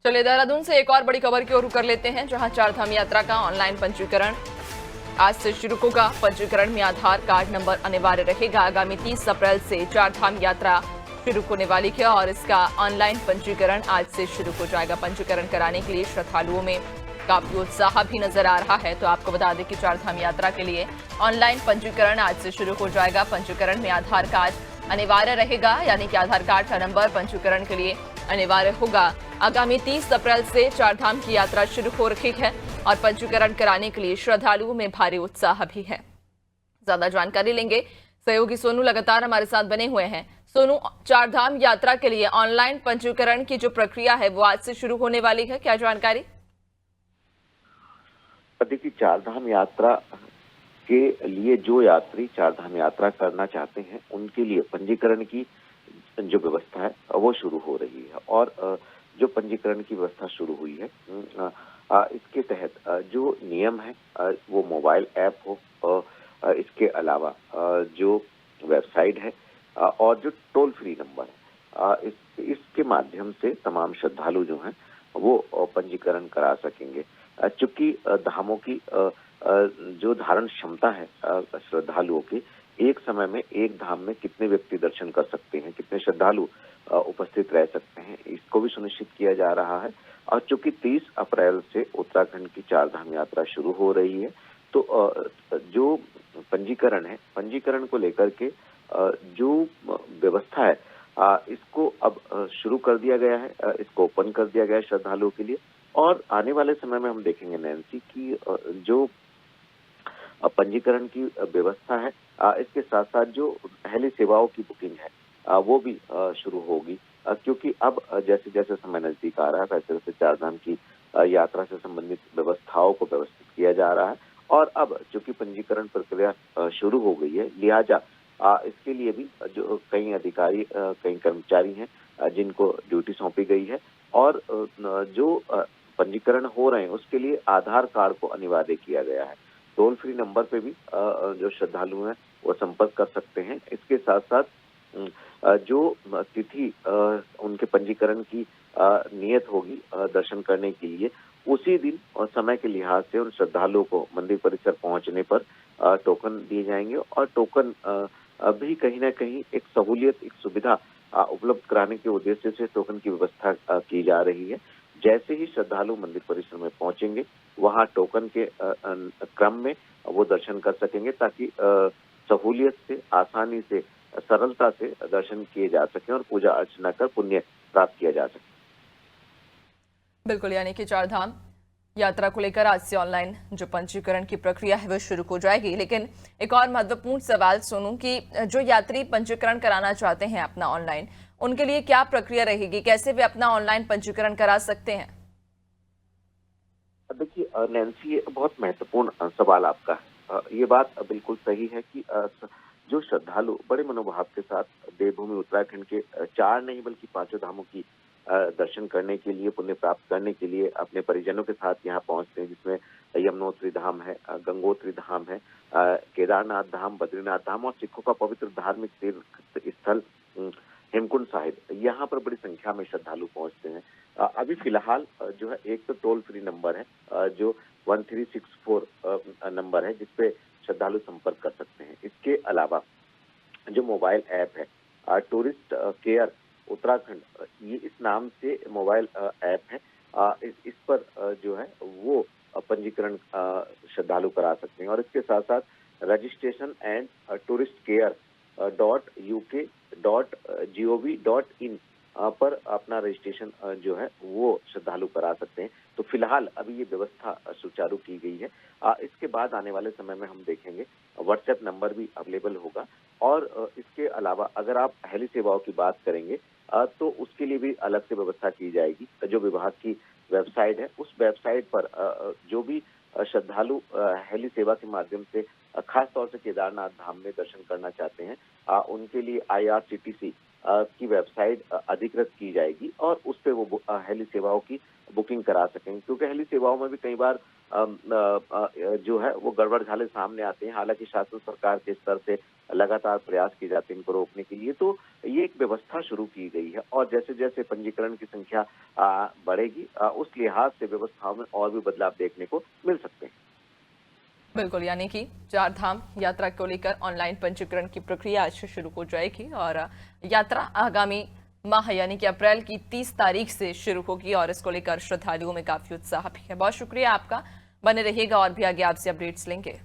चलिए देहरादून से एक और बड़ी खबर की ओर रुख कर लेते हैं, जहां चारधाम यात्रा का ऑनलाइन पंजीकरण आज से शुरू होगा। पंजीकरण में आधार कार्ड नंबर अनिवार्य रहेगा। आगामी 30 अप्रैल से चारधाम यात्रा शुरू होने वाली है और इसका ऑनलाइन पंजीकरण आज से शुरू हो जाएगा। पंजीकरण कराने के लिए श्रद्धालुओं में काफी उत्साह भी नजर आ रहा है। तो आपको बता दें कि चारधाम यात्रा के लिए ऑनलाइन पंजीकरण आज से शुरू हो जाएगा। पंजीकरण में आधार कार्ड अनिवार्य रहेगा, यानी कि आधार कार्ड का नंबर पंजीकरण के लिए अनिवार्य होगा। आगामी 30 अप्रैल से चारधाम की यात्रा शुरू हो रही है और पंजीकरण कराने के लिए श्रद्धालुओं में भारी उत्साह भी है। ज्यादा जानकारी लेंगे, सहयोगी सोनू लगातार हमारे साथ बने हुए हैं। सोनू, चारधाम यात्रा के लिए ऑनलाइन पंजीकरण की जो प्रक्रिया है वो आज से शुरू होने वाली है, क्या जानकारी? देखिए, चारधाम यात्रा के लिए जो यात्री चारधाम यात्रा करना चाहते हैं उनके लिए पंजीकरण की जो व्यवस्था है वो शुरू हो रही है। और जो पंजीकरण की व्यवस्था शुरू हुई है इसके तहत जो नियम है वो मोबाइल ऐप हो, इसके अलावा जो वेबसाइट है और जो टोल फ्री नंबर है इसके माध्यम से तमाम श्रद्धालु जो हैं वो पंजीकरण करा सकेंगे। चूंकि धामों की जो धारण क्षमता है श्रद्धालुओं की, एक समय में एक धाम में कितने व्यक्ति दर्शन कर सकते हैं, कितने श्रद्धालु उपस्थित रह सकते हैं, इसको भी सुनिश्चित किया जा रहा है। और चूंकि 30 अप्रैल से उत्तराखंड की चारधाम यात्रा शुरू हो रही है, तो जो पंजीकरण है, पंजीकरण को लेकर के जो व्यवस्था है इसको अब शुरू कर दिया गया है, इसको ओपन कर दिया गया है श्रद्धालुओं के लिए। और आने वाले समय में हम देखेंगे नैन्सी की जो पंजीकरण की व्यवस्था है इसके साथ साथ जो हेली सेवाओं की बुकिंग है वो भी शुरू होगी, क्योंकि अब जैसे जैसे समय नजदीक आ रहा है वैसे वैसे चारधाम की यात्रा से संबंधित व्यवस्थाओं को व्यवस्थित किया जा रहा है। और अब चूंकि पंजीकरण प्रक्रिया शुरू हो गई है, लिहाजा इसके लिए भी जो कई अधिकारी कई कर्मचारी हैं जिनको ड्यूटी सौंपी गई है और जो पंजीकरण हो रहे हैं उसके लिए आधार कार्ड को अनिवार्य किया गया है। टोल फ्री नंबर पे भी जो श्रद्धालु हैं वो संपर्क कर सकते हैं। इसके साथ साथ जो तिथि उनके पंजीकरण की नियत होगी दर्शन करने के लिए, उसी दिन और समय के लिहाज से उन श्रद्धालुओं को मंदिर परिसर पहुंचने पर टोकन दिए जाएंगे। और टोकन भी कहीं ना कहीं एक सहूलियत, एक सुविधा उपलब्ध कराने के उद्देश्य से टोकन की व्यवस्था की जा रही है। जैसे ही श्रद्धालु मंदिर परिसर में पहुंचेंगे, वहां टोकन के क्रम में वो दर्शन कर सकेंगे, ताकि सहूलियत से, आसानी से, सरलता से दर्शन किए जा सके और पूजा अर्चना कर पुण्य प्राप्त किया जा सके। बिल्कुल, यानी कि चारधाम यात्रा को लेकर आज से ऑनलाइन जो पंजीकरण की प्रक्रिया है वो शुरू हो जाएगी। लेकिन एक और महत्वपूर्ण सवाल सोनू, कि जो यात्री पंजीकरण कराना चाहते हैं अपना ऑनलाइन, उनके लिए क्या प्रक्रिया रहेगी, कैसे वे अपना ऑनलाइन पंजीकरण करा सकते हैं? देखिए नैन्सी, ये बहुत महत्वपूर्ण सवाल आपका है। ये बात बिल्कुल सही है कि जो श्रद्धालु बड़े मनोभाव के साथ देवभूमि उत्तराखंड के चार नहीं बल्कि पांचों धामों की दर्शन करने के लिए, पुण्य प्राप्त करने के लिए अपने परिजनों के साथ यहाँ पहुंचते हैं, जिसमें यमुनोत्री धाम है, गंगोत्री धाम है, केदारनाथ धाम, बद्रीनाथ धाम और सिखों का पवित्र धार्मिक तीर्थ स्थल हेमकुंड साहिब, यहाँ पर बड़ी संख्या में श्रद्धालु पहुंचते हैं। अभी फिलहाल जो है एक तो टोल फ्री नंबर है जो 1364 नंबर है, जिसपे श्रद्धालु संपर्क कर सकते हैं। इसके अलावा जो मोबाइल ऐप है टूरिस्ट केयर उत्तराखंड, ये इस नाम से मोबाइल ऐप है, इस पर जो है वो पंजीकरण श्रद्धालु करा सकते हैं। और इसके साथ साथ registration and tourist care .uk.gov.in पर अपना रजिस्ट्रेशन जो है वो श्रद्धालु करा सकते हैं। तो फिलहाल अभी ये व्यवस्था सुचारू की गई है। इसके बाद आने वाले समय में हम देखेंगे व्हाट्सएप नंबर भी अवेलेबल होगा। और इसके अलावा अगर आप हेली सेवाओं की बात करेंगे तो उसके लिए भी अलग से व्यवस्था की जाएगी। जो विभाग की वेबसाइट है, उस वेबसाइट पर जो भी श्रद्धालु हेली सेवा के माध्यम से खास तौर से केदारनाथ धाम में दर्शन करना चाहते हैं, उनके लिए IRCTC की वेबसाइट अधिकृत की जाएगी और उस पे वो हेली सेवाओं की बुकिंग करा सकेंगे। क्योंकि हेली सेवाओं में भी कई बार जो है वो गड़बड़ झाले सामने आते हैं। हालांकि शासन सरकार के स्तर से लगातार प्रयास किए जाते हैं इनको रोकने के लिए। तो ये एक व्यवस्था शुरू की गई है और जैसे जैसे पंजीकरण की संख्या बढ़ेगी, उस लिहाज से व्यवस्थाओं में और भी बदलाव देखने को मिल सकते हैं। बिल्कुल, यानी कि चार धाम यात्रा को लेकर ऑनलाइन पंजीकरण की प्रक्रिया आज से शुरू हो जाएगी और यात्रा आगामी माह यानी कि अप्रैल की 30 तारीख से शुरू होगी और इसको लेकर श्रद्धालुओं में काफी उत्साह भी है। बहुत शुक्रिया आपका, बने रहिएगा और भी आगे आपसे अपडेट्स लेंगे।